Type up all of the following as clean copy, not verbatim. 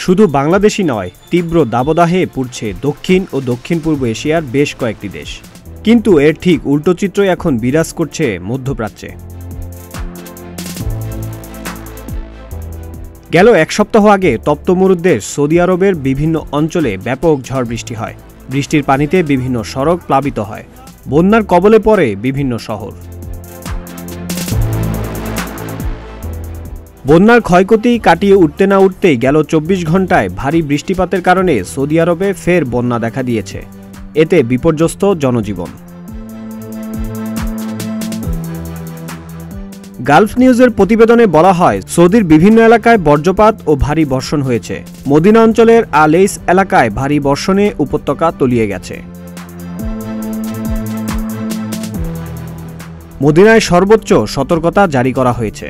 শুধু বাংলাদেশই নয়, তীব্র দাবদাহে পুড়ছে দক্ষিণ ও দক্ষিণ পূর্ব এশিয়ার বেশ কয়েকটি দেশ। কিন্তু এর ঠিক উল্টো চিত্রই এখন বিরাজ করছে মধ্যপ্রাচ্যে। গেল এক সপ্তাহ আগে তপ্ত মরুদ্দের সৌদি আরবের বিভিন্ন অঞ্চলে ব্যাপক ঝড় বৃষ্টি হয়। বৃষ্টির পানিতে বিভিন্ন সড়ক প্লাবিত হয়, বন্যার কবলে পড়ে বিভিন্ন শহর। বন্যার ক্ষয়ক্ষতি কাটিয়ে উঠতে না উঠতেই গেল ২৪ ঘন্টায় ভারী বৃষ্টিপাতের কারণে সৌদি আরবে ফের বন্যা দেখা দিয়েছে। এতে বিপর্যস্ত জনজীবন। গালফ নিউজের প্রতিবেদনে বলা হয়, সৌদির বিভিন্ন এলাকায় বজ্রপাত ও ভারী বর্ষণ হয়েছে। মদিনা অঞ্চলের আলেইস এলাকায় ভারী বর্ষণে উপত্যকা তলিয়ে গেছে। মদিনায় সর্বোচ্চ সতর্কতা জারি করা হয়েছে।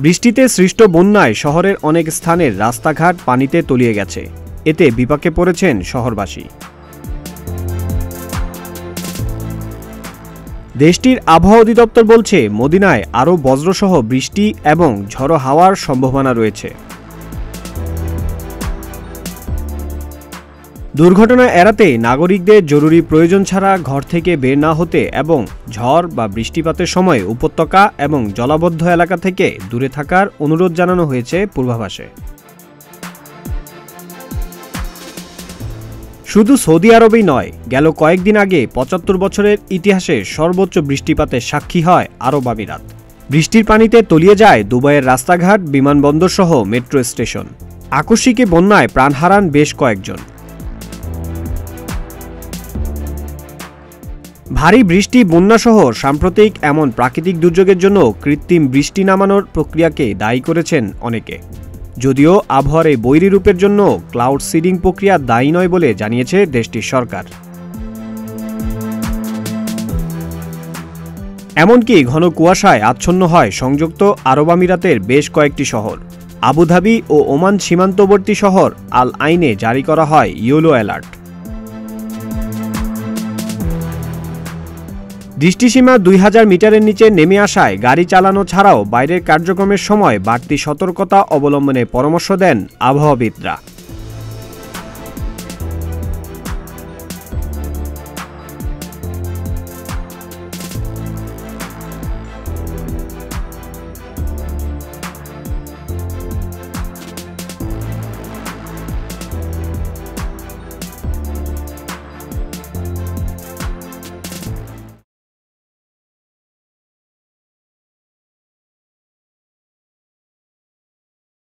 বৃষ্টিতে সৃষ্ট বন্যায় শহরের অনেক স্থানের রাস্তাঘাট পানিতে তলিয়ে গেছে। এতে বিপাকে পড়েছেন শহরবাসী। দেশটির আবহাওয়া অধিদপ্তর বলছে, মদিনায় আরও বজ্রসহ বৃষ্টি এবং ঝড়ো হাওয়ার সম্ভাবনা রয়েছে। দুর্ঘটনা এড়াতে নাগরিকদের জরুরি প্রয়োজন ছাড়া ঘর থেকে বের না হতে এবং ঝড় বা বৃষ্টিপাতের সময় উপত্যকা এবং জলাবদ্ধ এলাকা থেকে দূরে থাকার অনুরোধ জানানো হয়েছে পূর্বাভাসে। শুধু সৌদি আরবেই নয়, গেল কয়েকদিন আগে ৭৫ বছরের ইতিহাসে সর্বোচ্চ বৃষ্টিপাতের সাক্ষী হয় আরব আমিরাত। বৃষ্টির পানিতে তলিয়ে যায় দুবাইয়ের রাস্তাঘাট, বিমানবন্দর সহ মেট্রো স্টেশন। আকস্মিক বন্যায় প্রাণ হারান বেশ কয়েকজন। ভারী বৃষ্টি, বন্যাসহ সাম্প্রতিক এমন প্রাকৃতিক দুর্যোগের জন্য কৃত্রিম বৃষ্টি নামানোর প্রক্রিয়াকে দায়ী করেছেন অনেকে। যদিও আবহাওয়ার এই বৈরী রূপের জন্য ক্লাউড সিডিং প্রক্রিয়া দায়ী নয় বলে জানিয়েছে দেশটির সরকার। এমনকি ঘন কুয়াশায় আচ্ছন্ন হয় সংযুক্ত আরব আমিরাতের বেশ কয়েকটি শহর। আবুধাবি ও ওমান সীমান্তবর্তী শহর আল আইনে জারি করা হয় ইয়েলো অ্যালার্ট। দৃষ্টিসীমা ২০০০ মিটারের নিচে নেমে আসায় গাড়ি চালানো ছাড়াও বাইরের কার্যক্রমের সময় বাড়তি সতর্কতা অবলম্বনের পরামর্শ দেন আবহাওয়াবিদরা।